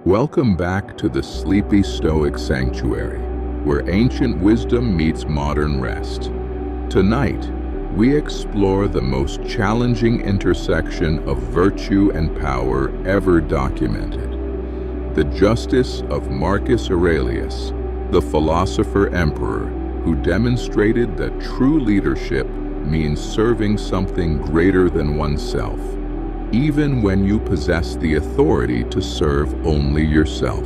Welcome back to the Sleepy Stoic Sanctuary, where ancient wisdom meets modern rest. Tonight, we explore the most challenging intersection of virtue and power ever documented: the justice of Marcus Aurelius, the philosopher-emperor who demonstrated that true leadership means serving something greater than oneself, even when you possess the authority to serve only yourself.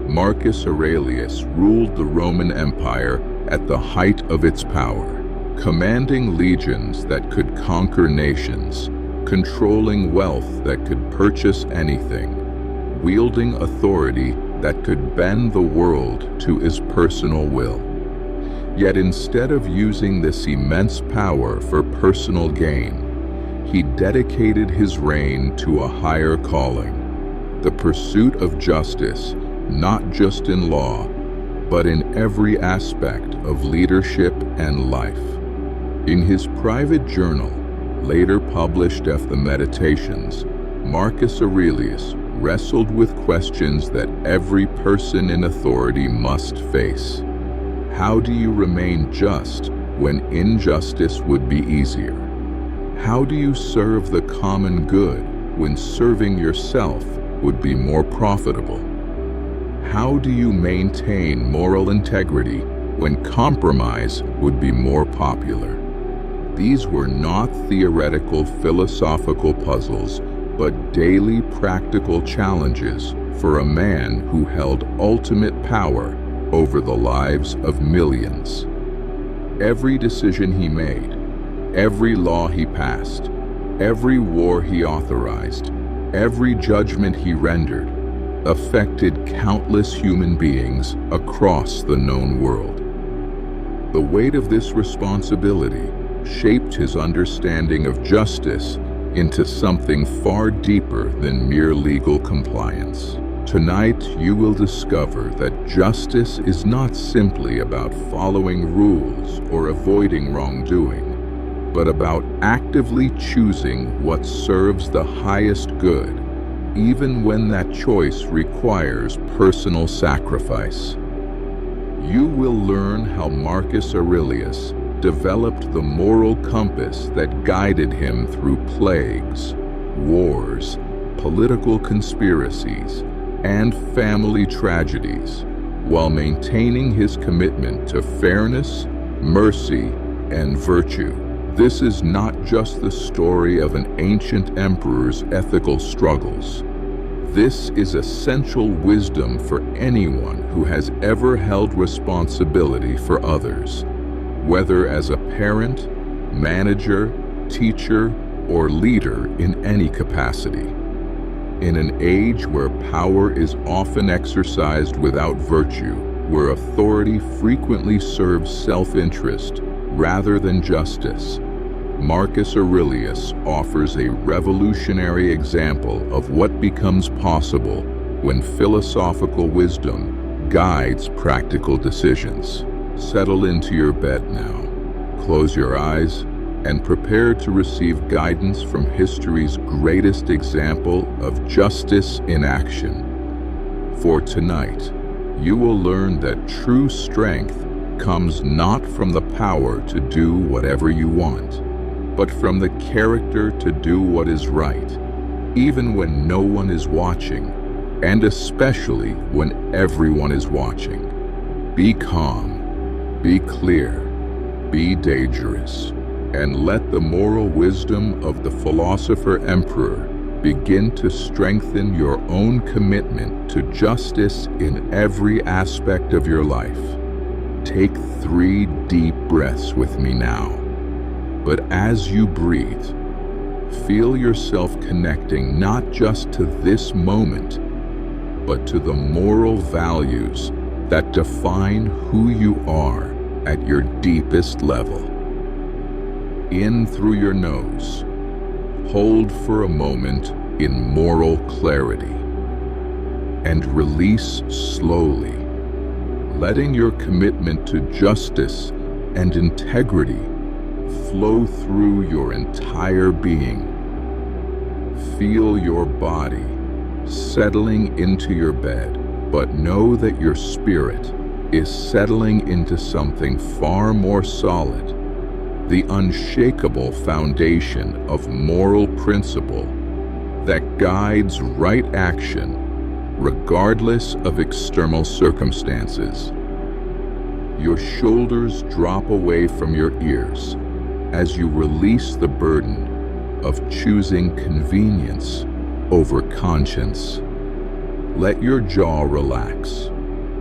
Marcus Aurelius ruled the Roman Empire at the height of its power, commanding legions that could conquer nations, controlling wealth that could purchase anything, wielding authority that could bend the world to his personal will. Yet instead of using this immense power for personal gain, he dedicated his reign to a higher calling: the pursuit of justice, not just in law, but in every aspect of leadership and life. In his private journal, later published as the Meditations, Marcus Aurelius wrestled with questions that every person in authority must face. How do you remain just when injustice would be easier? How do you serve the common good when serving yourself would be more profitable? How do you maintain moral integrity when compromise would be more popular? These were not theoretical philosophical puzzles, but daily practical challenges for a man who held ultimate power over the lives of millions. Every decision he made, every law he passed, every war he authorized, every judgment he rendered, affected countless human beings across the known world. The weight of this responsibility shaped his understanding of justice into something far deeper than mere legal compliance. Tonight, you will discover that justice is not simply about following rules or avoiding wrongdoing, but about actively choosing what serves the highest good, even when that choice requires personal sacrifice. You will learn how Marcus Aurelius developed the moral compass that guided him through plagues, wars, political conspiracies, and family tragedies, while maintaining his commitment to fairness, mercy, and virtue. This is not just the story of an ancient emperor's ethical struggles. This is essential wisdom for anyone who has ever held responsibility for others, whether as a parent, manager, teacher, or leader in any capacity. In an age where power is often exercised without virtue, where authority frequently serves self-interest rather than justice, Marcus Aurelius offers a revolutionary example of what becomes possible when philosophical wisdom guides practical decisions. Settle into your bed now, close your eyes, and prepare to receive guidance from history's greatest example of justice in action. For tonight, you will learn that true strength comes not from the power to do whatever you want, but from the character to do what is right, even when no one is watching, and especially when everyone is watching. Be calm, be clear, be dangerous, and let the moral wisdom of the philosopher-emperor begin to strengthen your own commitment to justice in every aspect of your life. Take 3 deep breaths with me now. But as you breathe, feel yourself connecting not just to this moment, but to the moral values that define who you are at your deepest level. In through your nose, hold for a moment in moral clarity, and release slowly, letting your commitment to justice and integrity flow through your entire being. Feel your body settling into your bed, but know that your spirit is settling into something far more solid, the unshakable foundation of moral principle that guides right action regardless of external circumstances. Your shoulders drop away from your ears as you release the burden of choosing convenience over conscience. Let your jaw relax,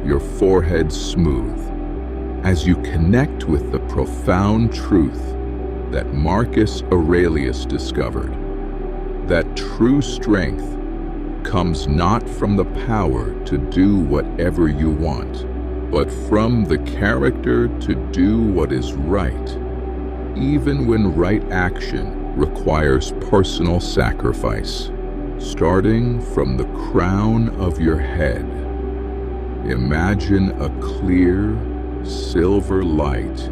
your forehead smooth, as you connect with the profound truth that Marcus Aurelius discovered, that true strength comes not from the power to do whatever you want, but from the character to do what is right, even when right action requires personal sacrifice. Starting from the crown of your head, imagine a clear, silver light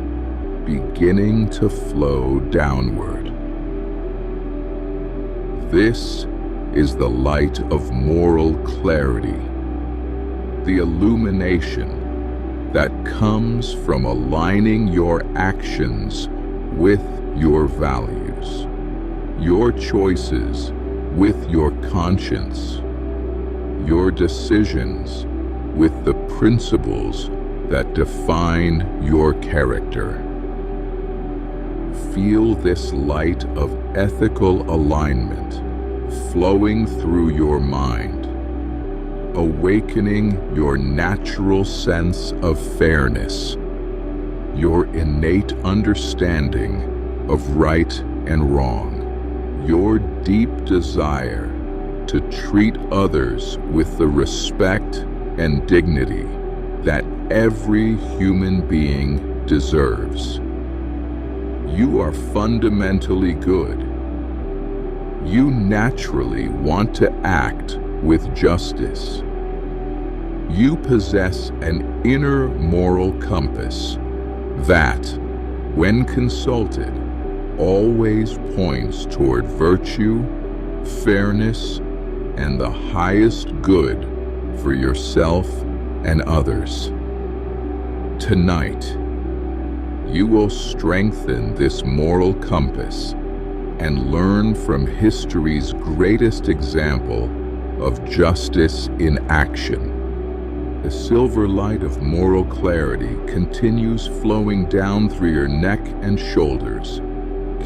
beginning to flow downward. This is the light of moral clarity, the illumination that comes from aligning your actions with your values, your choices with your conscience, your decisions with the principles that define your character. Feel this light of ethical alignment flowing through your mind, awakening your natural sense of fairness, your innate understanding of right and wrong, your deep desire to treat others with the respect and dignity that every human being deserves. You are fundamentally good. You naturally want to act with justice. You possess an inner moral compass that, when consulted, always points toward virtue, fairness, and the highest good for yourself and others. Tonight, you will strengthen this moral compass and learn from history's greatest example of justice in action. The silver light of moral clarity continues flowing down through your neck and shoulders,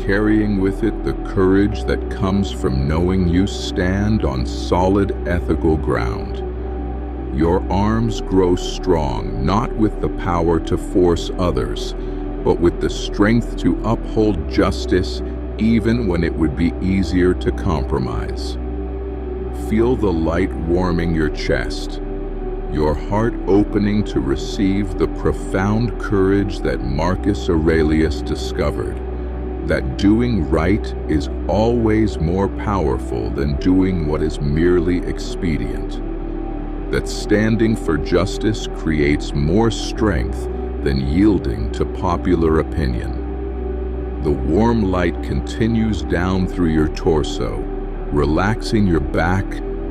carrying with it the courage that comes from knowing you stand on solid ethical ground. Your arms grow strong, not with the power to force others, but with the strength to uphold justice even when it would be easier to compromise. Feel the light warming your chest, your heart opening to receive the profound courage that Marcus Aurelius discovered, that doing right is always more powerful than doing what is merely expedient, that standing for justice creates more strength than yielding to popular opinion. The warm light continues down through your torso, relaxing your back,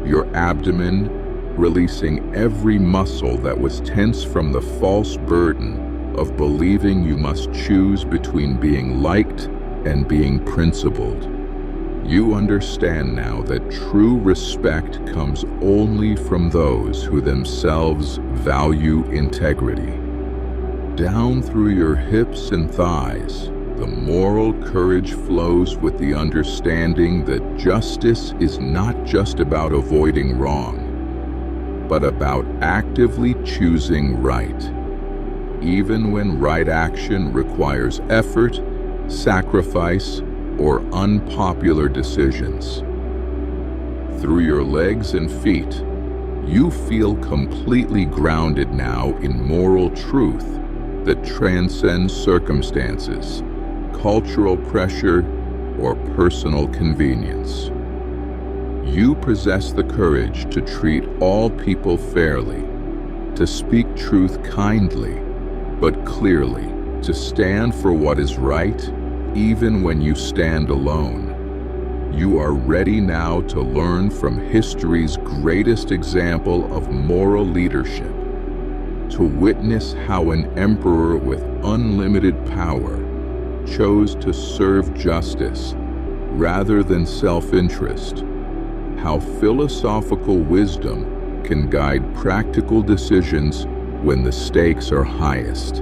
your abdomen, releasing every muscle that was tense from the false burden of believing you must choose between being liked and being principled. You understand now that true respect comes only from those who themselves value integrity. Down through your hips and thighs, the moral courage flows with the understanding that justice is not just about avoiding wrong, but about actively choosing right, even when right action requires effort, sacrifice, or unpopular decisions. Through your legs and feet, you feel completely grounded now in moral truth that transcends circumstances, cultural pressure, or personal convenience. You possess the courage to treat all people fairly, to speak truth kindly, but clearly, to stand for what is right, even when you stand alone. You are ready now to learn from history's greatest example of moral leadership, to witness how an emperor with unlimited power chose to serve justice rather than self-interest, how philosophical wisdom can guide practical decisions when the stakes are highest.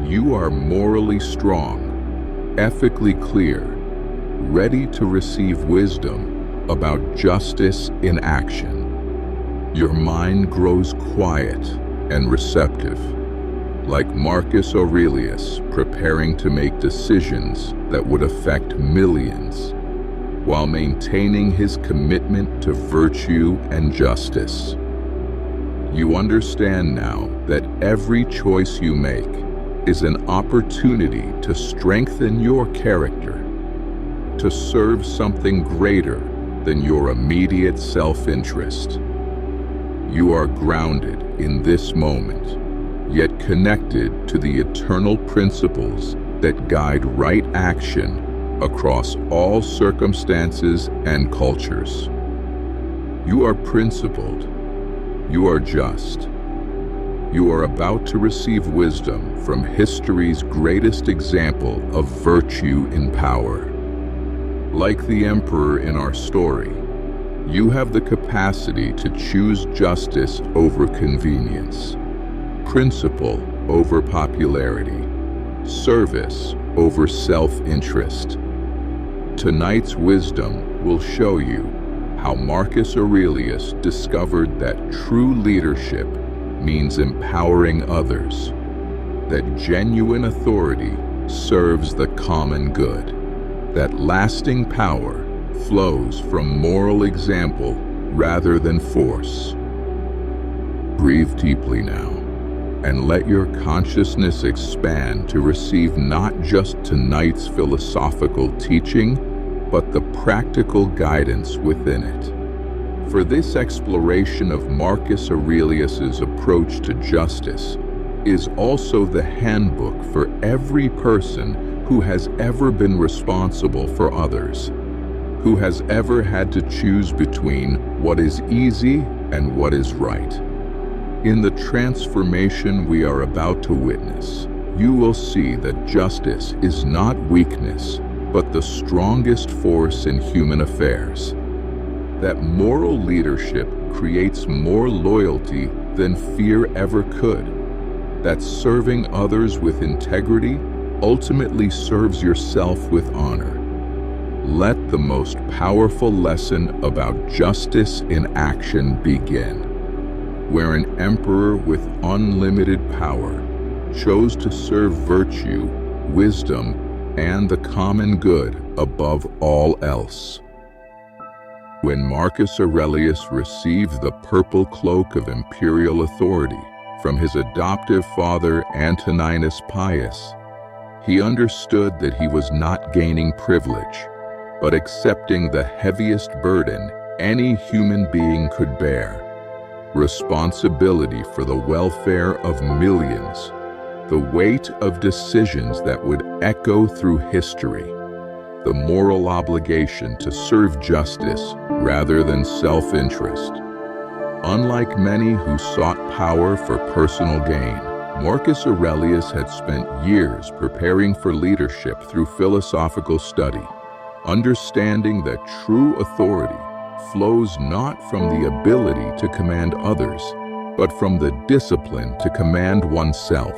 You are morally strong, ethically clear, ready to receive wisdom about justice in action. Your mind grows quiet and receptive, like Marcus Aurelius preparing to make decisions that would affect millions, while maintaining his commitment to virtue and justice. You understand now that every choice you make is an opportunity to strengthen your character, to serve something greater than your immediate self-interest. You are grounded in this moment, yet connected to the eternal principles that guide right action across all circumstances and cultures. You are principled. You are just. You are about to receive wisdom from history's greatest example of virtue in power. Like the emperor in our story, you have the capacity to choose justice over convenience, principle over popularity, service over self-interest. Tonight's wisdom will show you how Marcus Aurelius discovered that true leadership means empowering others, that genuine authority serves the common good, that lasting power flows from moral example rather than force. Breathe deeply now, and let your consciousness expand to receive not just tonight's philosophical teaching, but the practical guidance within it. For this exploration of Marcus Aurelius's approach to justice is also the handbook for every person who has ever been responsible for others, who has ever had to choose between what is easy and what is right. In the transformation we are about to witness, you will see that justice is not weakness, but the strongest force in human affairs. That moral leadership creates more loyalty than fear ever could. That serving others with integrity ultimately serves yourself with honor. Let the most powerful lesson about justice in action begin, where an emperor with unlimited power chose to serve virtue, wisdom, and the common good above all else. When Marcus Aurelius received the purple cloak of imperial authority from his adoptive father Antoninus Pius, he understood that he was not gaining privilege, but accepting the heaviest burden any human being could bear: responsibility for the welfare of millions, the weight of decisions that would echo through history, the moral obligation to serve justice rather than self-interest. Unlike many who sought power for personal gain, Marcus Aurelius had spent years preparing for leadership through philosophical study, understanding that true authority flows not from the ability to command others, but from the discipline to command oneself.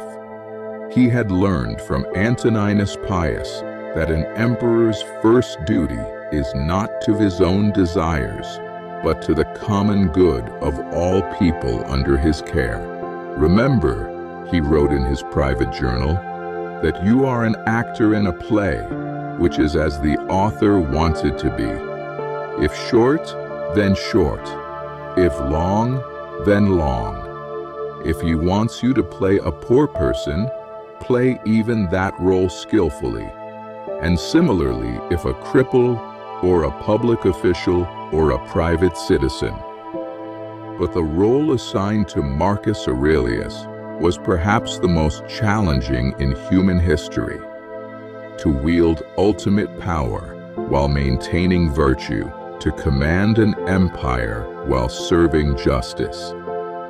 He had learned from Antoninus Pius that an emperor's first duty is not to his own desires, but to the common good of all people under his care. Remember, he wrote in his private journal, that you are an actor in a play, which is as the author wants it to be. If short, then short. If long, then long. If he wants you to play a poor person, play even that role skillfully. And similarly, if a cripple, or a public official, or a private citizen. But the role assigned to Marcus Aurelius was perhaps the most challenging in human history: to wield ultimate power while maintaining virtue, to command an empire while serving justice,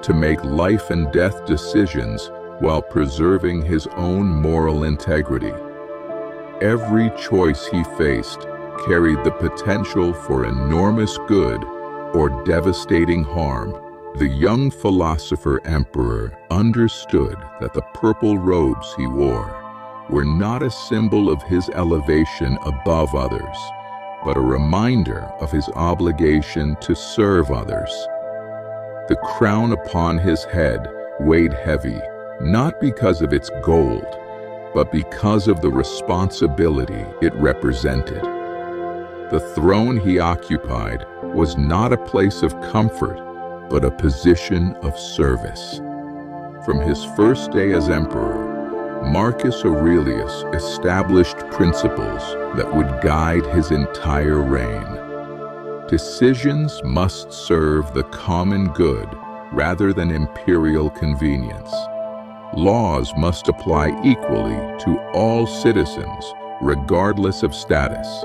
to make life and death decisions while preserving his own moral integrity. Every choice he faced carried the potential for enormous good or devastating harm. The young philosopher-emperor understood that the purple robes he wore were not a symbol of his elevation above others, but a reminder of his obligation to serve others. The crown upon his head weighed heavy, not because of its gold, but because of the responsibility it represented. The throne he occupied was not a place of comfort, but a position of service. From his first day as emperor, Marcus Aurelius established principles that would guide his entire reign. Decisions must serve the common good rather than imperial convenience. Laws must apply equally to all citizens, regardless of status.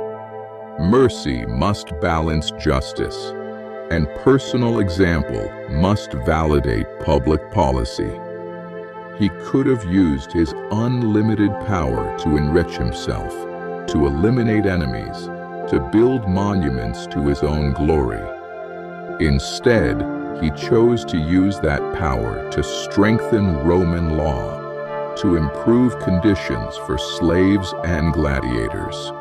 Mercy must balance justice, and personal example must validate public policy. He could have used his unlimited power to enrich himself, to eliminate enemies, to build monuments to his own glory. Instead, he chose to use that power to strengthen Roman law, to improve conditions for slaves and gladiators,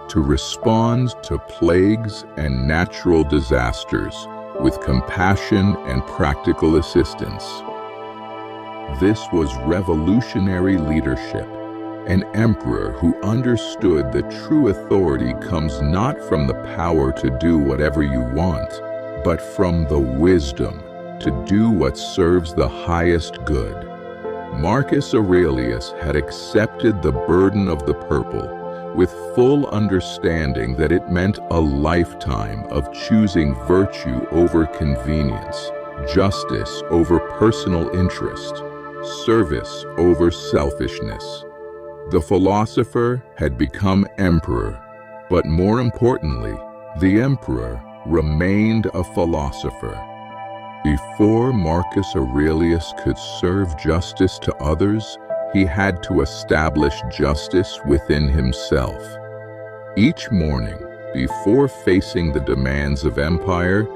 to respond to plagues and natural disasters with compassion and practical assistance. This was revolutionary leadership, an emperor who understood that true authority comes not from the power to do whatever you want, but from the wisdom to do what serves the highest good. Marcus Aurelius had accepted the burden of the purple with full understanding that it meant a lifetime of choosing virtue over convenience, justice over personal interest, service over selfishness. The philosopher had become emperor, but more importantly, the emperor remained a philosopher. Before Marcus Aurelius could serve justice to others, he had to establish justice within himself. Each morning, before facing the demands of empire,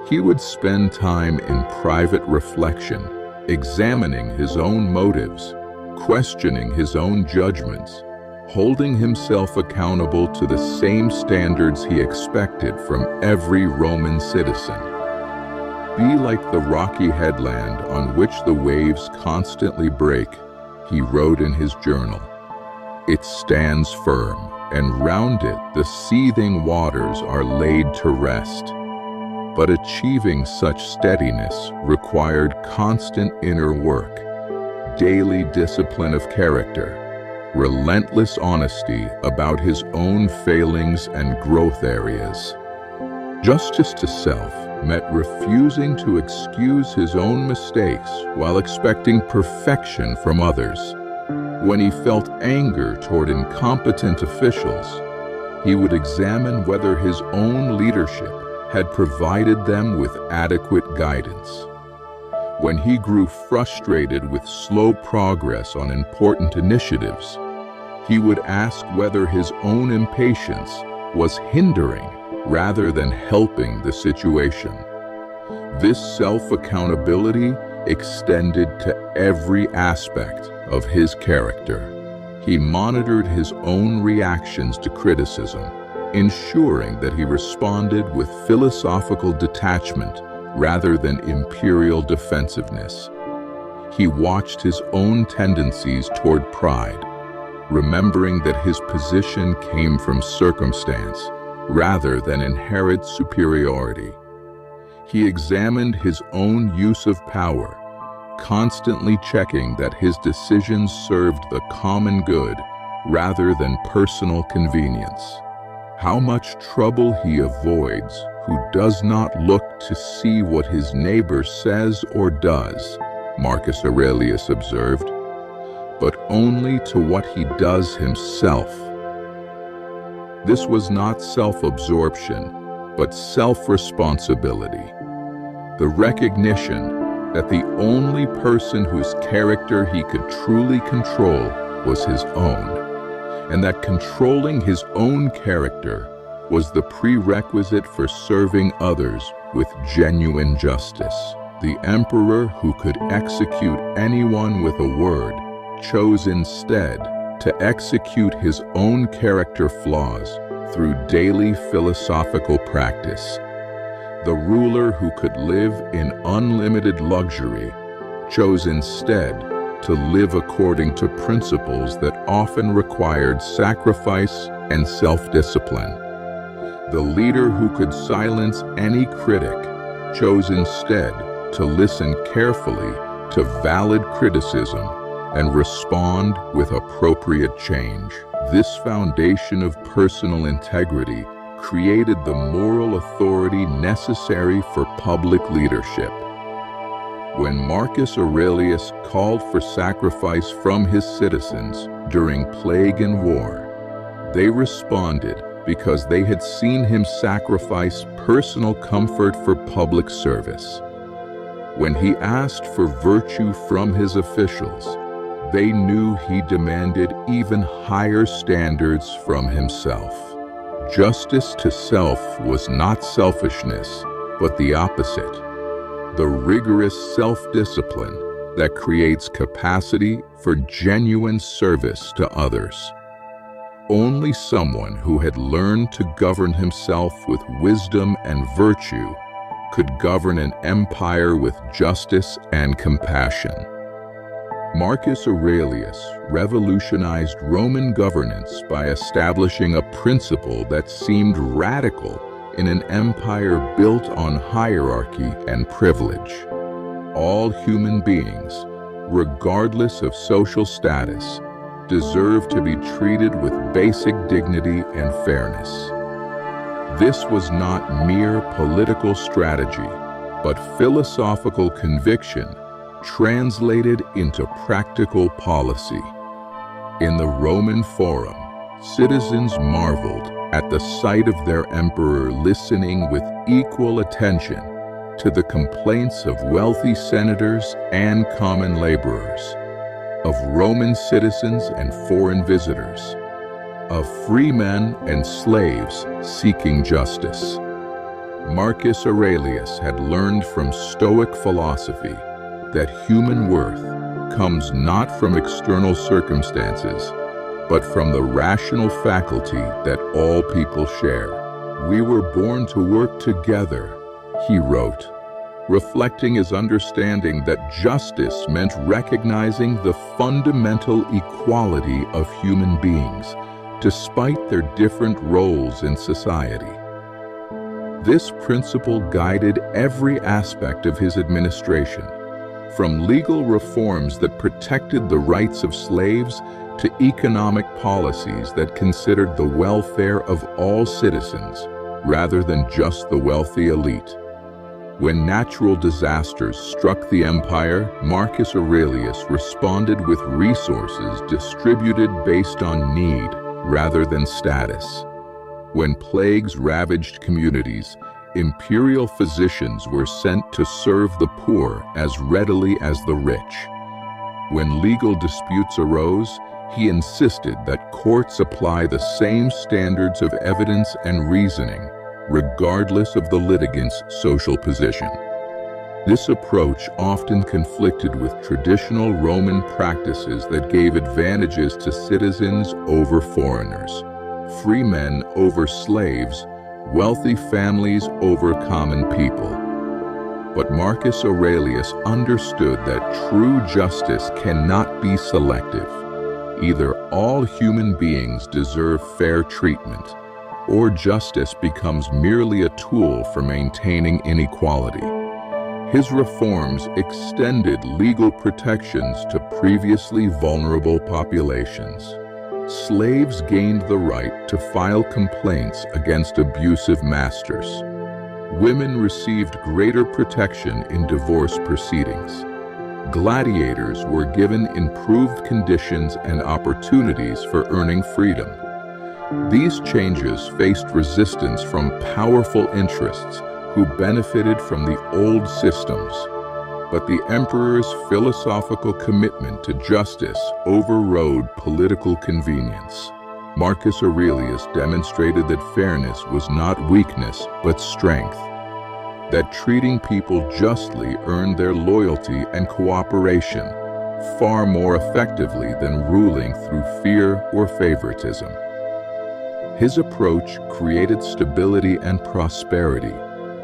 he would spend time in private reflection, examining his own motives, questioning his own judgments, holding himself accountable to the same standards he expected from every Roman citizen. Be like the rocky headland on which the waves constantly break, he wrote in his journal. It stands firm, and round it the seething waters are laid to rest. But achieving such steadiness required constant inner work, daily discipline of character, relentless honesty about his own failings and growth areas. Justice to self meant refusing to excuse his own mistakes while expecting perfection from others. When he felt anger toward incompetent officials, he would examine whether his own leadership had provided them with adequate guidance. When he grew frustrated with slow progress on important initiatives, he would ask whether his own impatience was hindering rather than helping the situation. This self-accountability extended to every aspect of his character. He monitored his own reactions to criticism, ensuring that he responded with philosophical detachment rather than imperial defensiveness. He watched his own tendencies toward pride, remembering that his position came from circumstance rather than inherent superiority. He examined his own use of power, constantly checking that his decisions served the common good rather than personal convenience. How much trouble he avoids who does not look to see what his neighbor says or does, Marcus Aurelius observed, but only to what he does himself. This was not self-absorption, but self-responsibility. The recognition that the only person whose character he could truly control was his own, and that controlling his own character was the prerequisite for serving others with genuine justice. The emperor who could execute anyone with a word chose instead to execute his own character flaws through daily philosophical practice. The ruler who could live in unlimited luxury chose instead to live according to principles that often required sacrifice and self-discipline. The leader who could silence any critic chose instead to listen carefully to valid criticism and respond with appropriate change. This foundation of personal integrity created the moral authority necessary for public leadership. When Marcus Aurelius called for sacrifice from his citizens during plague and war, they responded because they had seen him sacrifice personal comfort for public service. When he asked for virtue from his officials, they knew he demanded even higher standards from himself. Justice to self was not selfishness, but the opposite. The rigorous self-discipline that creates capacity for genuine service to others. Only someone who had learned to govern himself with wisdom and virtue could govern an empire with justice and compassion. Marcus Aurelius revolutionized Roman governance by establishing a principle that seemed radical in an empire built on hierarchy and privilege. All human beings, regardless of social status, deserve to be treated with basic dignity and fairness. This was not mere political strategy, but philosophical conviction translated into practical policy. In the Roman Forum, citizens marveled at the sight of their emperor listening with equal attention to the complaints of wealthy senators and common laborers, of Roman citizens and foreign visitors, of free men and slaves seeking justice. Marcus Aurelius had learned from Stoic philosophy that human worth comes not from external circumstances, but from the rational faculty that all people share. We were born to work together, he wrote, reflecting his understanding that justice meant recognizing the fundamental equality of human beings, despite their different roles in society. This principle guided every aspect of his administration, from legal reforms that protected the rights of slaves to economic policies that considered the welfare of all citizens rather than just the wealthy elite. When natural disasters struck the empire, Marcus Aurelius responded with resources distributed based on need rather than status. When plagues ravaged communities, imperial physicians were sent to serve the poor as readily as the rich. When legal disputes arose, he insisted that courts apply the same standards of evidence and reasoning, regardless of the litigant's social position. This approach often conflicted with traditional Roman practices that gave advantages to citizens over foreigners, free men over slaves, wealthy families over common people. But Marcus Aurelius understood that true justice cannot be selective. Either all human beings deserve fair treatment, or justice becomes merely a tool for maintaining inequality. His reforms extended legal protections to previously vulnerable populations. Slaves gained the right to file complaints against abusive masters. Women received greater protection in divorce proceedings. Gladiators were given improved conditions and opportunities for earning freedom. These changes faced resistance from powerful interests who benefited from the old systems, but the emperor's philosophical commitment to justice overrode political convenience. Marcus Aurelius demonstrated that fairness was not weakness but strength, that treating people justly earned their loyalty and cooperation far more effectively than ruling through fear or favoritism. His approach created stability and prosperity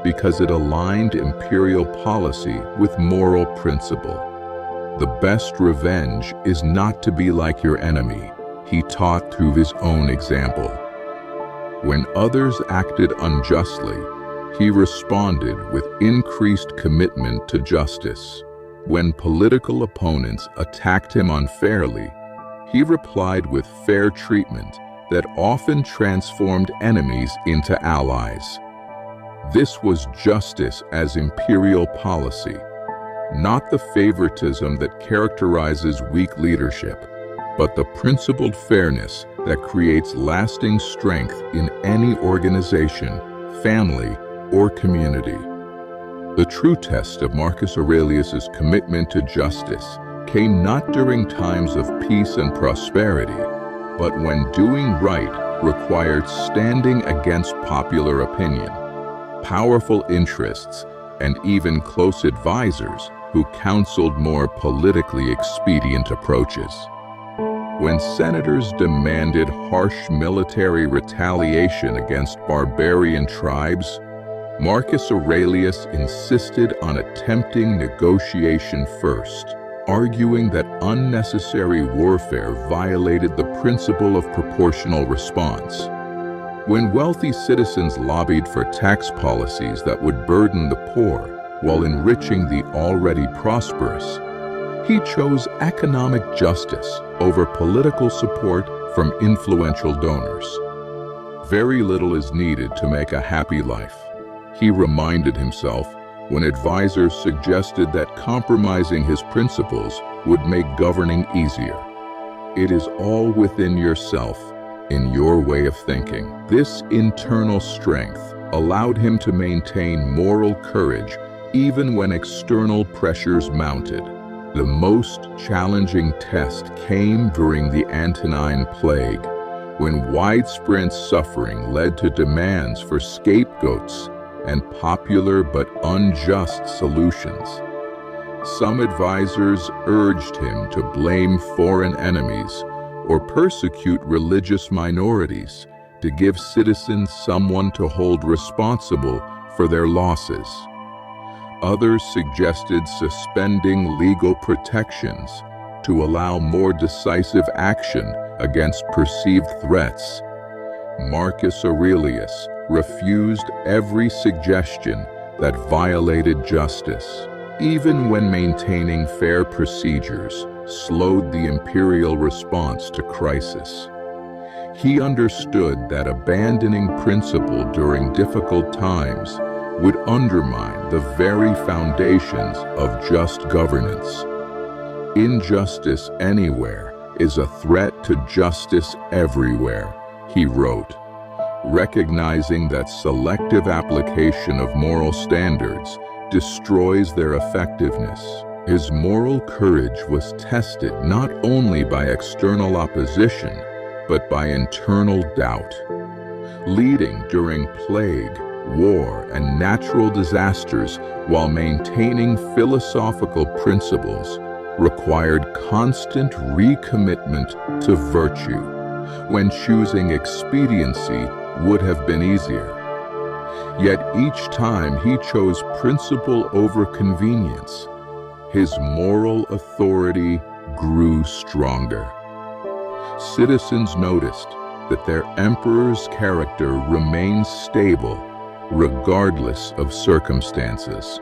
because it aligned imperial policy with moral principle. The best revenge is not to be like your enemy, he taught through his own example. When others acted unjustly, he responded with increased commitment to justice. When political opponents attacked him unfairly, he replied with fair treatment that often transformed enemies into allies. This was justice as imperial policy, not the favoritism that characterizes weak leadership, but the principled fairness that creates lasting strength in any organization, family, or community. The true test of Marcus Aurelius's commitment to justice came not during times of peace and prosperity, but when doing right required standing against popular opinion, powerful interests, and even close advisors who counseled more politically expedient approaches. When senators demanded harsh military retaliation against barbarian tribes, Marcus Aurelius insisted on attempting negotiation first, arguing that unnecessary warfare violated the principle of proportional response. When wealthy citizens lobbied for tax policies that would burden the poor while enriching the already prosperous, he chose economic justice over political support from influential donors. Very little is needed to make a happy life, he reminded himself when advisors suggested that compromising his principles would make governing easier. It is all within yourself, in your way of thinking. This internal strength allowed him to maintain moral courage even when external pressures mounted. The most challenging test came during the Antonine Plague, when widespread suffering led to demands for scapegoats and popular but unjust solutions. Some advisors urged him to blame foreign enemies or persecute religious minorities to give citizens someone to hold responsible for their losses. Others suggested suspending legal protections to allow more decisive action against perceived threats. Marcus Aurelius refused every suggestion that violated justice, even when maintaining fair procedures slowed the imperial response to crisis. He understood that abandoning principle during difficult times would undermine the very foundations of just governance. Injustice anywhere is a threat to justice everywhere, he wrote, recognizing that selective application of moral standards destroys their effectiveness. His moral courage was tested not only by external opposition, but by internal doubt. Leading during plague, war, and natural disasters while maintaining philosophical principles required constant recommitment to virtue, when choosing expediency would have been easier. Yet each time he chose principle over convenience, his moral authority grew stronger. Citizens noticed that their emperor's character remained stable regardless of circumstances.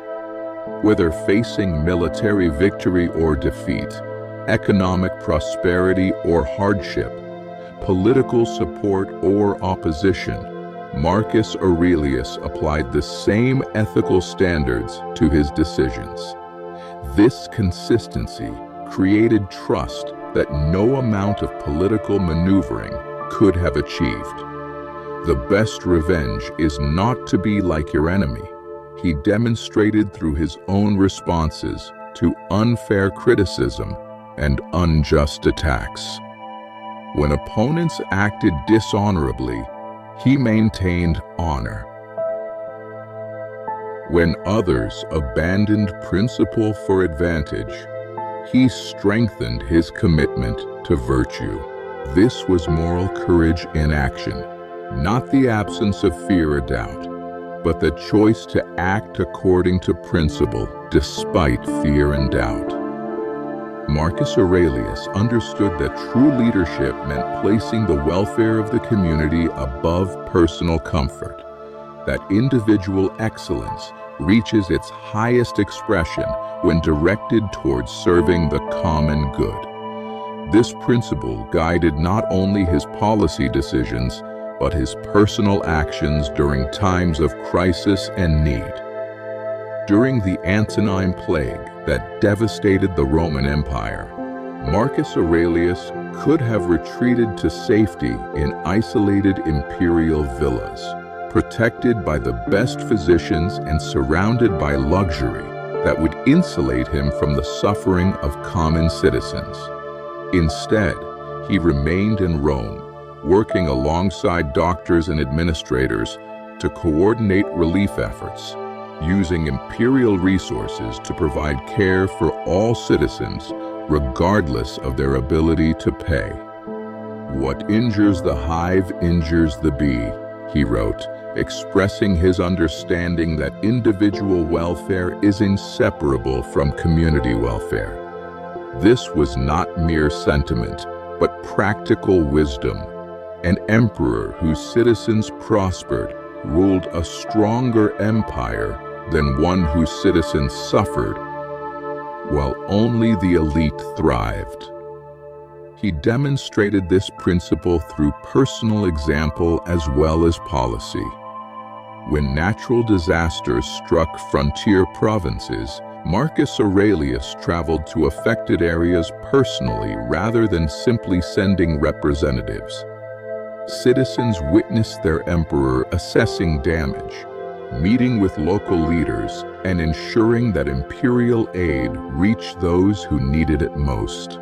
Whether facing military victory or defeat, economic prosperity or hardship, political support or opposition, Marcus Aurelius applied the same ethical standards to his decisions. This consistency created trust that no amount of political maneuvering could have achieved. The best revenge is not to be like your enemy, he demonstrated through his own responses to unfair criticism and unjust attacks. When opponents acted dishonorably, he maintained honor. When others abandoned principle for advantage, he strengthened his commitment to virtue. This was moral courage in action, not the absence of fear or doubt, but the choice to act according to principle despite fear and doubt. Marcus Aurelius understood that true leadership meant placing the welfare of the community above personal comfort, that individual excellence reaches its highest expression when directed towards serving the common good. This principle guided not only his policy decisions, but his personal actions during times of crisis and need. During the Antonine Plague that devastated the Roman Empire, Marcus Aurelius could have retreated to safety in isolated imperial villas, protected by the best physicians and surrounded by luxury that would insulate him from the suffering of common citizens. Instead, he remained in Rome, working alongside doctors and administrators to coordinate relief efforts, using imperial resources to provide care for all citizens, regardless of their ability to pay. "What injures the hive injures the bee," he wrote, expressing his understanding that individual welfare is inseparable from community welfare. This was not mere sentiment, but practical wisdom. An emperor whose citizens prospered ruled a stronger empire than one whose citizens suffered, while only the elite thrived. He demonstrated this principle through personal example as well as policy. When natural disasters struck frontier provinces, Marcus Aurelius traveled to affected areas personally rather than simply sending representatives. Citizens witnessed their emperor assessing damage, meeting with local leaders, and ensuring that imperial aid reached those who needed it most.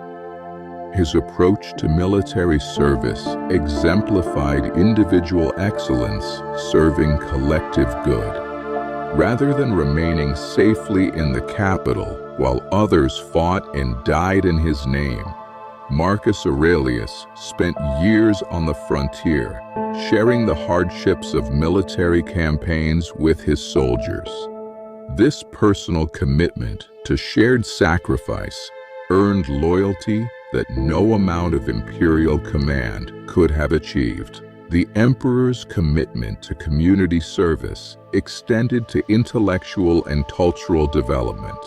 His approach to military service exemplified individual excellence serving collective good. Rather than remaining safely in the capital while others fought and died in his name, Marcus Aurelius spent years on the frontier, sharing the hardships of military campaigns with his soldiers. This personal commitment to shared sacrifice earned loyalty that no amount of imperial command could have achieved. The emperor's commitment to community service extended to intellectual and cultural development.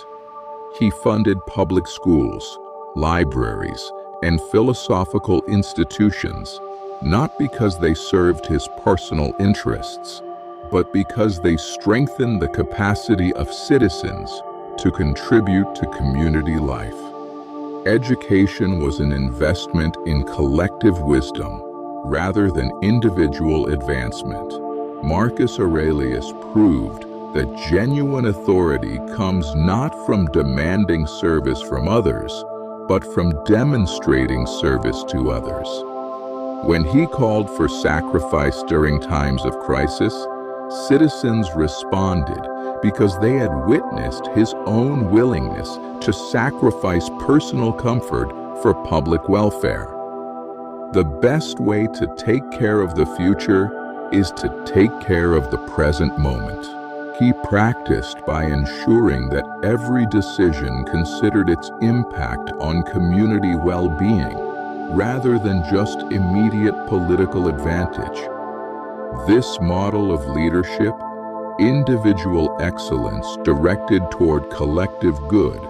He funded public schools, libraries, and philosophical institutions, not because they served his personal interests, but because they strengthened the capacity of citizens to contribute to community life. Education was an investment in collective wisdom rather than individual advancement. Marcus Aurelius proved that genuine authority comes not from demanding service from others, but from demonstrating service to others. When he called for sacrifice during times of crisis, citizens responded because they had witnessed his own willingness to sacrifice personal comfort for public welfare. The best way to take care of the future is to take care of the present moment. He practiced by ensuring that every decision considered its impact on community well-being, rather than just immediate political advantage. This model of leadership, individual excellence directed toward collective good,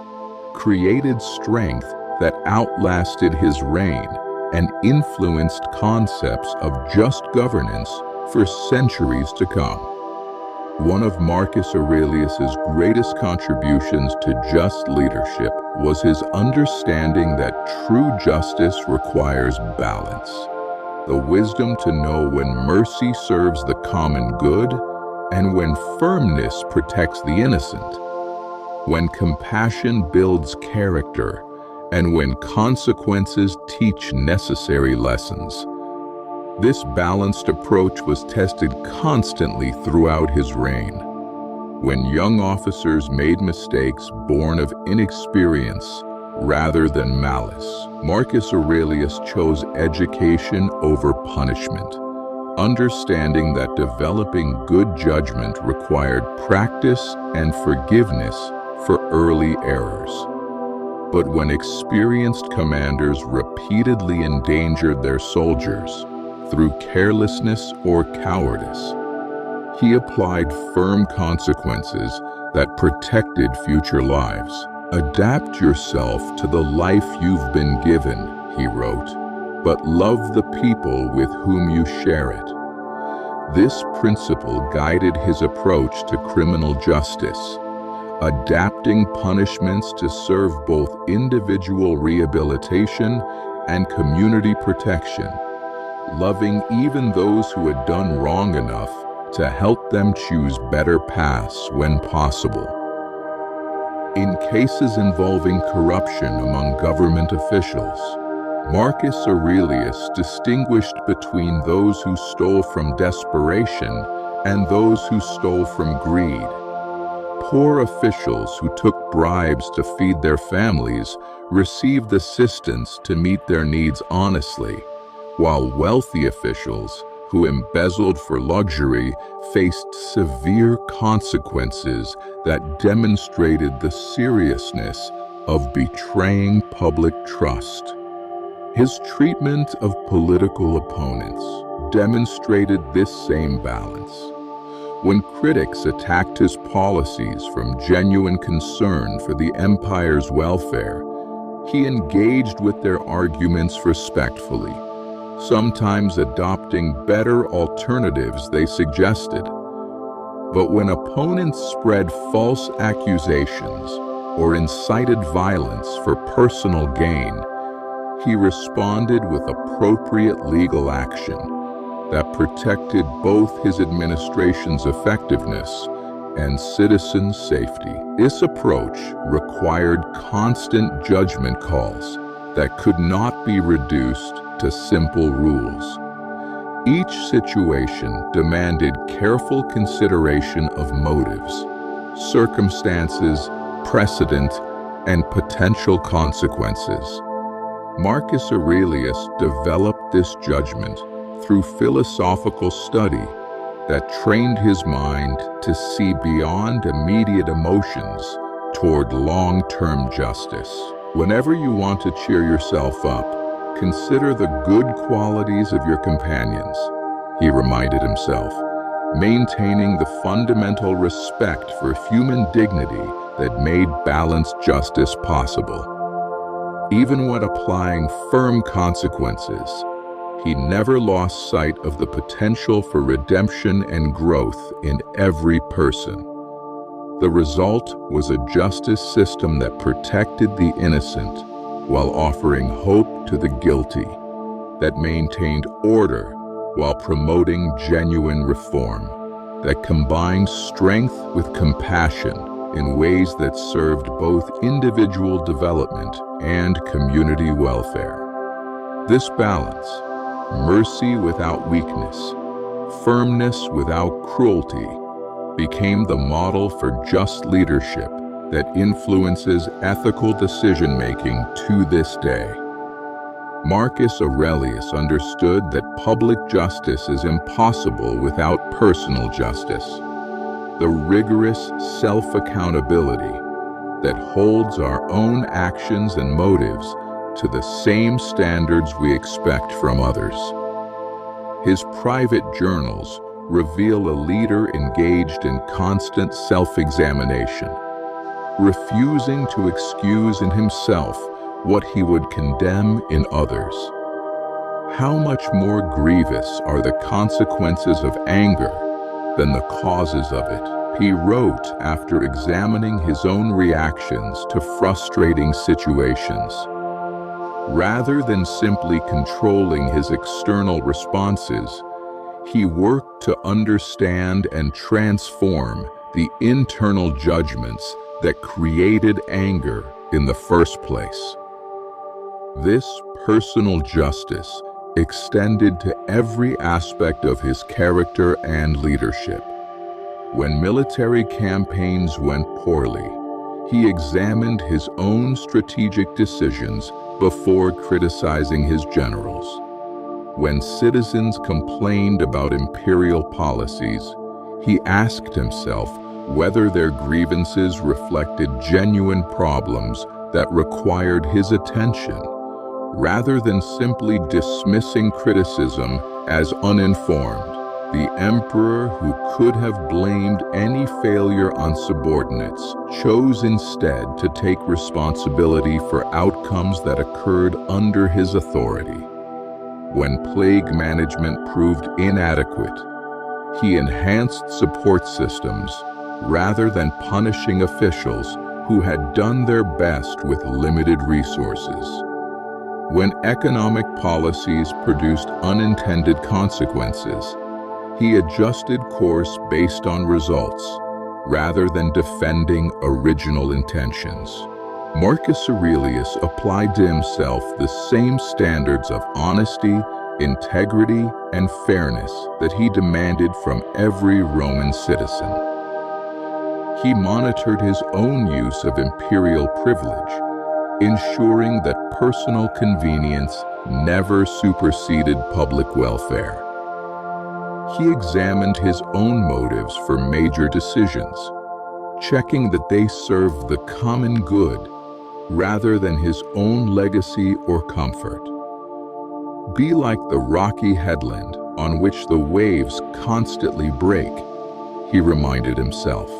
created strength that outlasted his reign and influenced concepts of just governance for centuries to come. One of Marcus Aurelius's greatest contributions to just leadership was his understanding that true justice requires balance. the wisdom to know when mercy serves the common good and when firmness protects the innocent, when compassion builds character, and when consequences teach necessary lessons. This balanced approach was tested constantly throughout his reign. When young officers made mistakes born of inexperience rather than malice, Marcus Aurelius chose education over punishment, understanding that developing good judgment required practice and forgiveness for early errors. But when experienced commanders repeatedly endangered their soldiers through carelessness or cowardice, he applied firm consequences that protected future lives. "Adapt yourself to the life you've been given," he wrote, "but love the people with whom you share it." This principle guided his approach to criminal justice, adapting punishments to serve both individual rehabilitation and community protection, loving even those who had done wrong enough to help them choose better paths when possible. In cases involving corruption among government officials, Marcus Aurelius distinguished between those who stole from desperation and those who stole from greed. Poor officials who took bribes to feed their families received assistance to meet their needs honestly, while wealthy officials who embezzled for luxury faced severe consequences that demonstrated the seriousness of betraying public trust. His treatment of political opponents demonstrated this same balance. When critics attacked his policies from genuine concern for the empire's welfare, he engaged with their arguments respectfully, sometimes adopting better alternatives they suggested. But when opponents spread false accusations or incited violence for personal gain, he responded with appropriate legal action that protected both his administration's effectiveness and citizens' safety. This approach required constant judgment calls that could not be reduced to simple rules. Each situation demanded careful consideration of motives, circumstances, precedent, and potential consequences. Marcus Aurelius developed this judgment through philosophical study that trained his mind to see beyond immediate emotions toward long-term justice. Whenever you want to cheer yourself up, consider the good qualities of your companions, he reminded himself, maintaining the fundamental respect for human dignity that made balanced justice possible. Even when applying firm consequences, he never lost sight of the potential for redemption and growth in every person. The result was a justice system that protected the innocent while offering hope to the guilty, that maintained order while promoting genuine reform, that combined strength with compassion in ways that served both individual development and community welfare. This balance, mercy without weakness, firmness without cruelty, became the model for just leadership that influences ethical decision-making to this day. Marcus Aurelius understood that public justice is impossible without personal justice, the rigorous self-accountability that holds our own actions and motives to the same standards we expect from others. His private journals reveal a leader engaged in constant self-examination, refusing to excuse in himself what he would condemn in others. How much more grievous are the consequences of anger than the causes of it, he wrote after examining his own reactions to frustrating situations. Rather than simply controlling his external responses, he worked to understand and transform the internal judgments that created anger in the first place. This personal justice extended to every aspect of his character and leadership. When military campaigns went poorly, he examined his own strategic decisions before criticizing his generals. When citizens complained about imperial policies, he asked himself whether their grievances reflected genuine problems that required his attention, rather than simply dismissing criticism as uninformed. The emperor, who could have blamed any failure on subordinates, chose instead to take responsibility for outcomes that occurred under his authority. When plague management proved inadequate, he enhanced support systems rather than punishing officials who had done their best with limited resources. When economic policies produced unintended consequences, he adjusted course based on results, rather than defending original intentions. Marcus Aurelius applied to himself the same standards of honesty, integrity, and fairness that he demanded from every Roman citizen. He monitored his own use of imperial privilege, ensuring that personal convenience never superseded public welfare. He examined his own motives for major decisions, checking that they served the common good rather than his own legacy or comfort. Be like the rocky headland on which the waves constantly break, he reminded himself.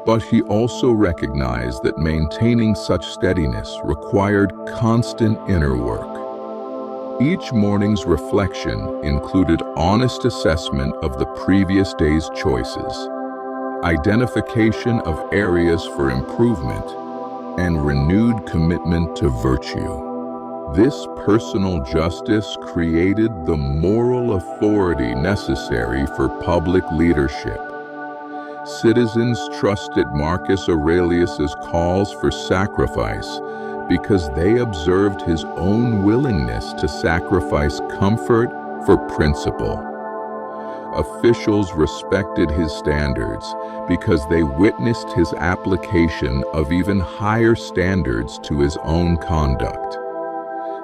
But he also recognized that maintaining such steadiness required constant inner work. Each morning's reflection included honest assessment of the previous day's choices, identification of areas for improvement, and renewed commitment to virtue. This personal justice created the moral authority necessary for public leadership. Citizens trusted Marcus Aurelius's calls for sacrifice because they observed his own willingness to sacrifice comfort for principle. Officials respected his standards because they witnessed his application of even higher standards to his own conduct.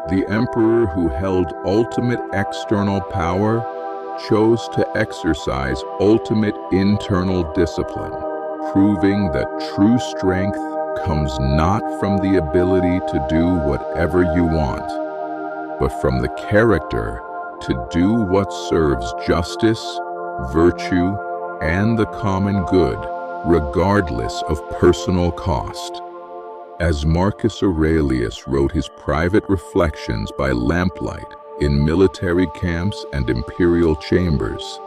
The emperor, who held ultimate external power, chose to exercise ultimate internal discipline, proving that true strength comes not from the ability to do whatever you want, but from the character to do what serves justice, virtue, and the common good, regardless of personal cost. As Marcus Aurelius wrote his private reflections by lamplight in military camps and imperial chambers,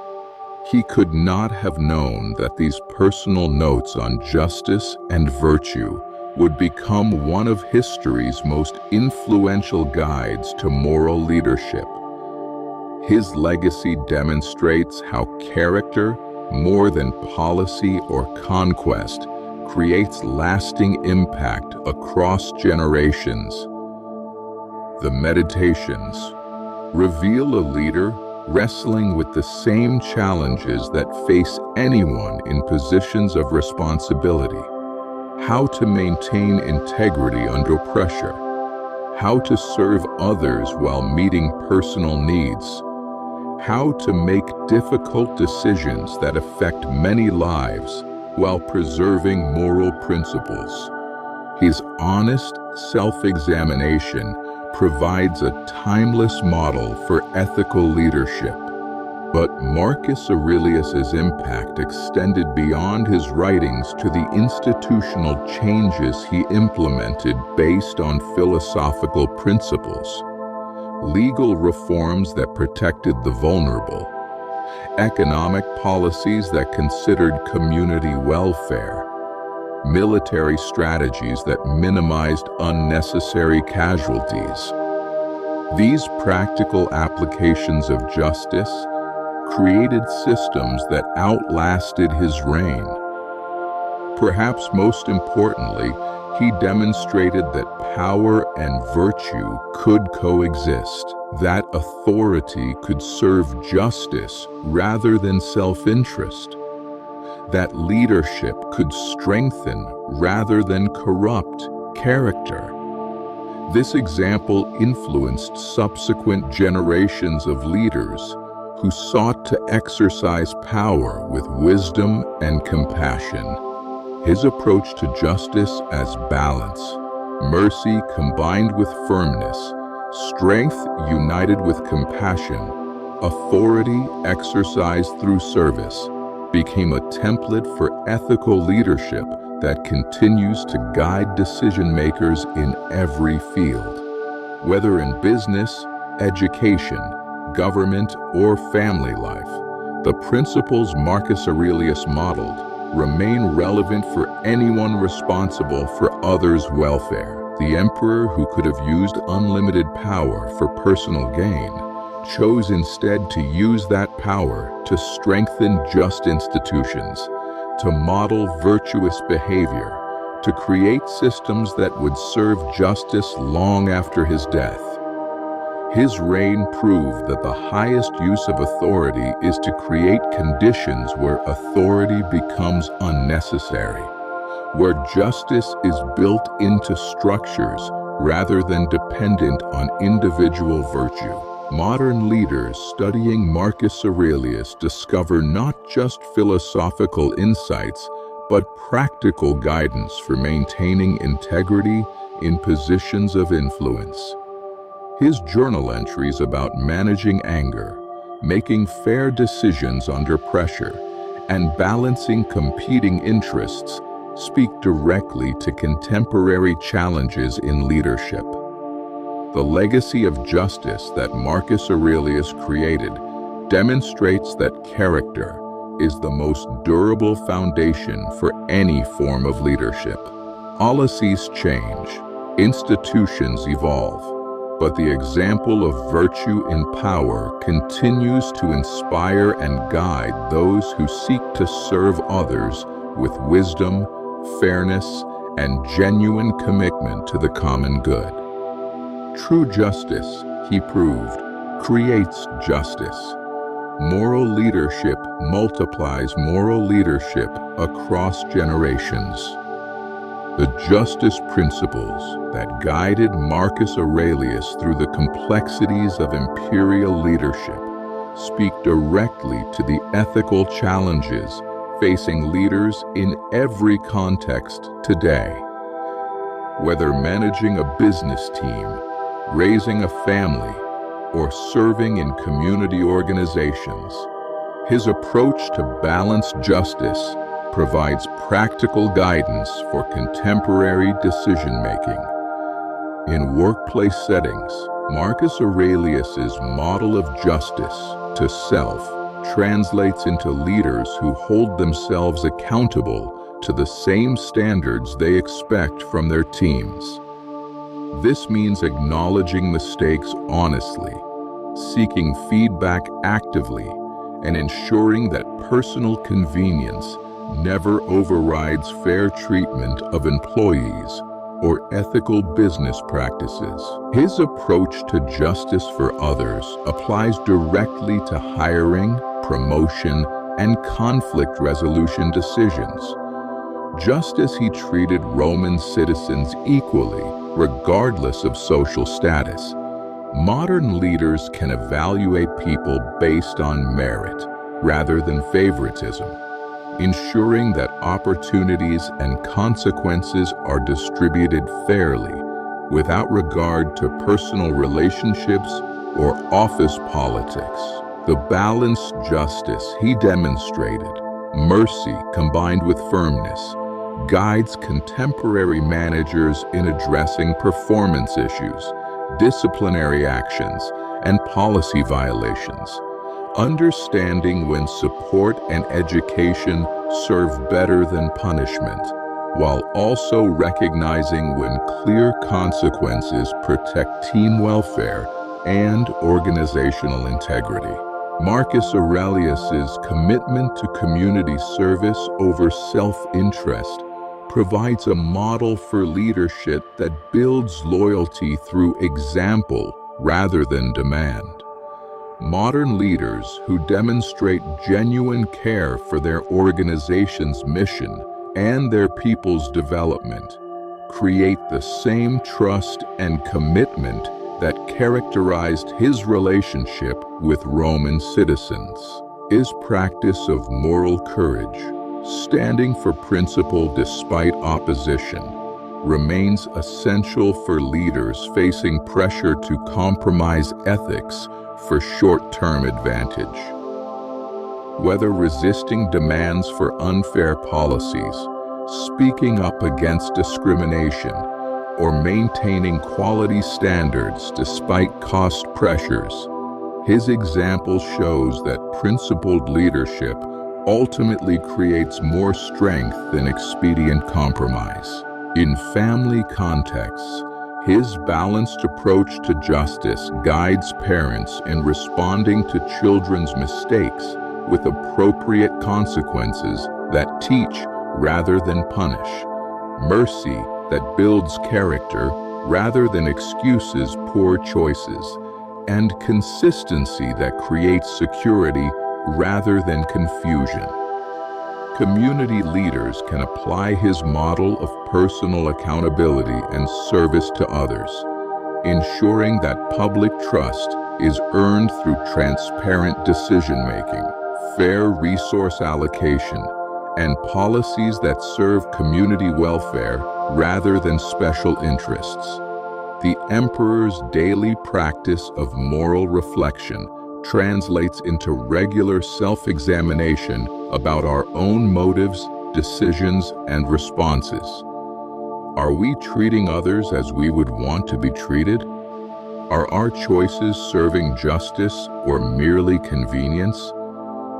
he could not have known that these personal notes on justice and virtue would become one of history's most influential guides to moral leadership. His legacy demonstrates how character, more than policy or conquest, creates lasting impact across generations. The Meditations reveal a leader wrestling with the same challenges that face anyone in positions of responsibility. How to maintain integrity under pressure, how to serve others while meeting personal needs, how to make difficult decisions that affect many lives while preserving moral principles. His honest self-examination provides a timeless model for ethical leadership. But Marcus Aurelius's impact extended beyond his writings to the institutional changes he implemented based on philosophical principles. Legal reforms that protected the vulnerable, economic policies that considered community welfare, military strategies that minimized unnecessary casualties, These practical applications of justice created systems that outlasted his reign. Perhaps most importantly, he demonstrated that power and virtue could coexist, that authority could serve justice rather than self-interest, that leadership could strengthen rather than corrupt character. This example influenced subsequent generations of leaders who sought to exercise power with wisdom and compassion. His approach to justice as balance, mercy combined with firmness, strength united with compassion, authority exercised through service, became a template for ethical leadership that continues to guide decision-makers in every field. Whether in business, education, government, or family life, the principles Marcus Aurelius modeled remain relevant for anyone responsible for others' welfare. The emperor, who could have used unlimited power for personal gain, chose instead to use that power to strengthen just institutions, to model virtuous behavior, to create systems that would serve justice long after his death. His reign proved that the highest use of authority is to create conditions where authority becomes unnecessary, where justice is built into structures rather than dependent on individual virtue. Modern leaders studying Marcus Aurelius discover not just philosophical insights, but practical guidance for maintaining integrity in positions of influence. His journal entries about managing anger, making fair decisions under pressure, and balancing competing interests speak directly to contemporary challenges in leadership. The legacy of justice that Marcus Aurelius created demonstrates that character is the most durable foundation for any form of leadership. Policies change, institutions evolve, but the example of virtue in power continues to inspire and guide those who seek to serve others with wisdom, fairness, and genuine commitment to the common good. True justice, he proved, creates justice. Moral leadership multiplies moral leadership across generations. The justice principles that guided Marcus Aurelius through the complexities of imperial leadership speak directly to the ethical challenges facing leaders in every context today. Whether managing a business team, raising a family, or serving in community organizations, his approach to balanced justice provides practical guidance for contemporary decision-making. In workplace settings, Marcus Aurelius's model of justice to self translates into leaders who hold themselves accountable to the same standards they expect from their teams. This means acknowledging mistakes honestly, seeking feedback actively, and ensuring that personal convenience never overrides fair treatment of employees or ethical business practices. His approach to justice for others applies directly to hiring, promotion, and conflict resolution decisions. Just as he treated Roman citizens equally, regardless of social status, modern leaders can evaluate people based on merit rather than favoritism, ensuring that opportunities and consequences are distributed fairly without regard to personal relationships or office politics. The balanced justice he demonstrated, mercy combined with firmness, guides contemporary managers in addressing performance issues, disciplinary actions, and policy violations, understanding when support and education serve better than punishment, while also recognizing when clear consequences protect team welfare and organizational integrity. Marcus Aurelius's commitment to community service over self-interest provides a model for leadership that builds loyalty through example rather than demand. Modern leaders who demonstrate genuine care for their organization's mission and their people's development create the same trust and commitment that characterized his relationship with Roman citizens. His practice of moral courage, standing for principle despite opposition, remains essential for leaders facing pressure to compromise ethics for short-term advantage. Whether resisting demands for unfair policies, speaking up against discrimination, or maintaining quality standards despite cost pressures, his example shows that principled leadership ultimately creates more strength than expedient compromise. In family contexts, his balanced approach to justice guides parents in responding to children's mistakes with appropriate consequences that teach rather than punish, mercy that builds character rather than excuses poor choices, and consistency that creates security rather than confusion. Community leaders can apply his model of personal accountability and service to others, ensuring that public trust is earned through transparent decision-making, fair resource allocation, and policies that serve community welfare rather than special interests. The emperor's daily practice of moral reflection translates into regular self-examination about our own motives, decisions, and responses. Are we treating others as we would want to be treated? Are our choices serving justice or merely convenience?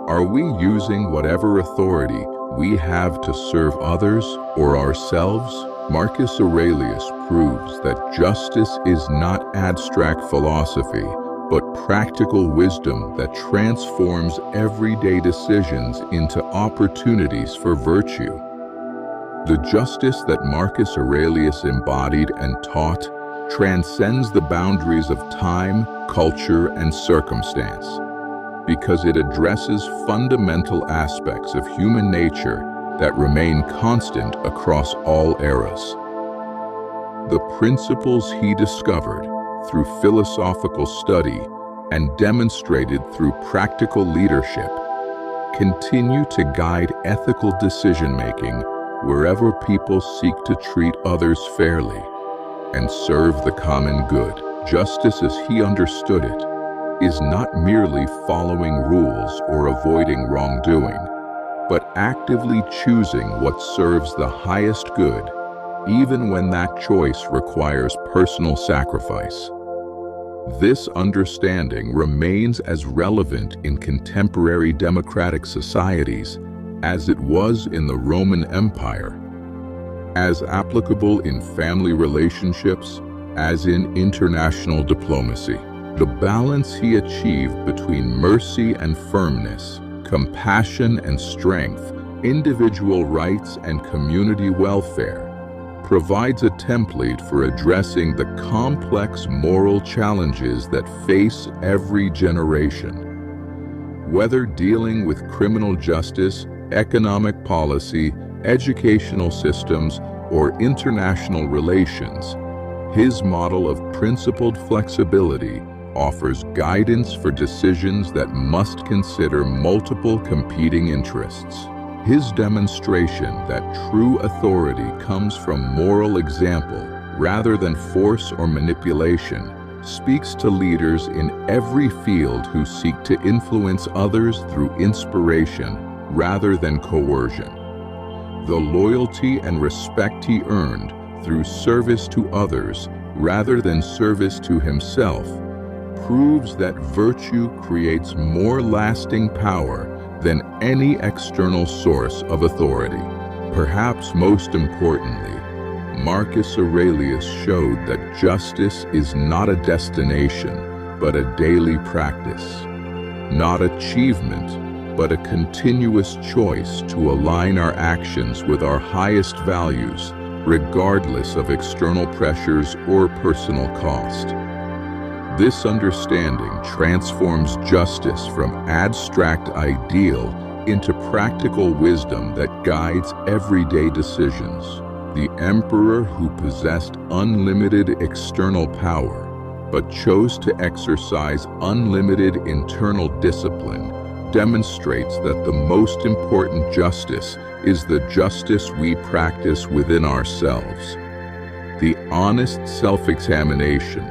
Are we using whatever authority we have to serve others or ourselves? Marcus Aurelius proves that justice is not abstract philosophy, but practical wisdom that transforms everyday decisions into opportunities for virtue. The justice that Marcus Aurelius embodied and taught transcends the boundaries of time, culture, and circumstance, because it addresses fundamental aspects of human nature that remain constant across all eras. The principles he discovered through philosophical study and demonstrated through practical leadership continue to guide ethical decision-making wherever people seek to treat others fairly and serve the common good. Justice as he understood it is not merely following rules or avoiding wrongdoing, but actively choosing what serves the highest good, even when that choice requires personal sacrifice. This understanding remains as relevant in contemporary democratic societies as it was in the Roman Empire, as applicable in family relationships as in international diplomacy. The balance he achieved between mercy and firmness, compassion and strength, individual rights and community welfare, provides a template for addressing the complex moral challenges that face every generation. Whether dealing with criminal justice, economic policy, educational systems, or international relations, his model of principled flexibility offers guidance for decisions that must consider multiple competing interests. His demonstration that true authority comes from moral example rather than force or manipulation speaks to leaders in every field who seek to influence others through inspiration rather than coercion. The loyalty and respect he earned through service to others rather than service to himself proves that virtue creates more lasting power than any external source of authority. Perhaps most importantly, Marcus Aurelius showed that justice is not a destination, but a daily practice. Not achievement, but a continuous choice to align our actions with our highest values, regardless of external pressures or personal cost. This understanding transforms justice from abstract ideal into practical wisdom that guides everyday decisions. The emperor who possessed unlimited external power, but chose to exercise unlimited internal discipline, demonstrates that the most important justice is the justice we practice within ourselves. The honest self-examination,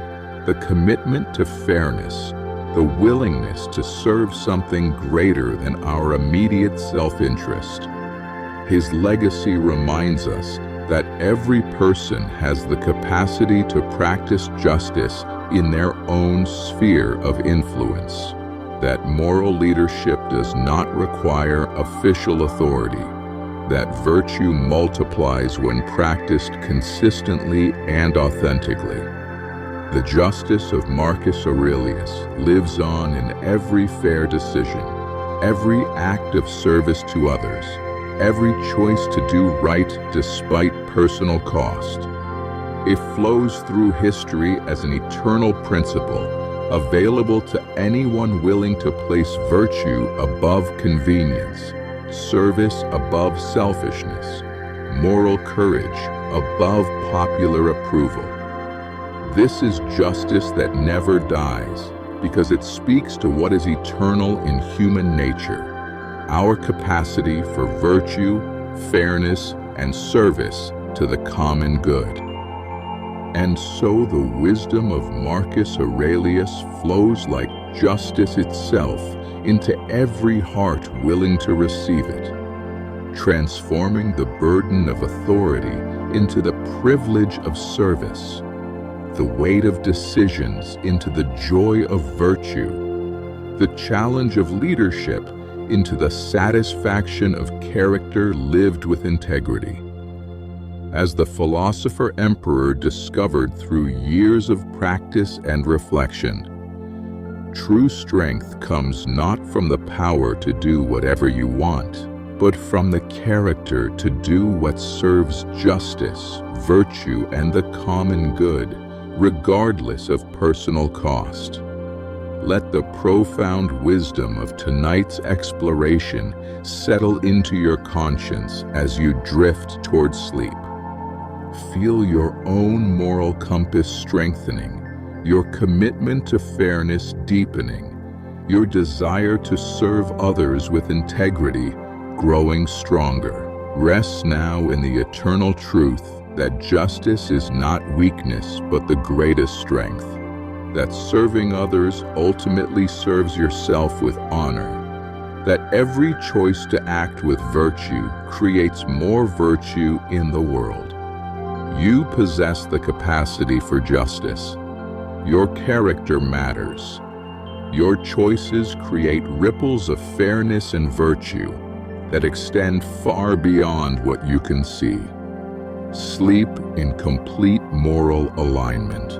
the commitment to fairness, the willingness to serve something greater than our immediate self-interest. His legacy reminds us that every person has the capacity to practice justice in their own sphere of influence, that moral leadership does not require official authority, that virtue multiplies when practiced consistently and authentically. The justice of Marcus Aurelius lives on in every fair decision, every act of service to others, every choice to do right despite personal cost. It flows through history as an eternal principle, available to anyone willing to place virtue above convenience, service above selfishness, moral courage above popular approval. This is justice that never dies, because it speaks to what is eternal in human nature, our capacity for virtue, fairness, and service to the common good. And so the wisdom of Marcus Aurelius flows like justice itself into every heart willing to receive it, transforming the burden of authority into the privilege of service, the weight of decisions into the joy of virtue, the challenge of leadership into the satisfaction of character lived with integrity. As the philosopher emperor discovered through years of practice and reflection, true strength comes not from the power to do whatever you want, but from the character to do what serves justice, virtue, and the common good, regardless of personal cost. Let the profound wisdom of tonight's exploration settle into your conscience as you drift toward sleep. Feel your own moral compass strengthening, your commitment to fairness deepening, your desire to serve others with integrity growing stronger. Rest now in the eternal truth that justice is not weakness but the greatest strength, that serving others ultimately serves yourself with honor, that every choice to act with virtue creates more virtue in the world. You possess the capacity for justice. Your character matters. Your choices create ripples of fairness and virtue that extend far beyond what you can see. Sleep in complete moral alignment.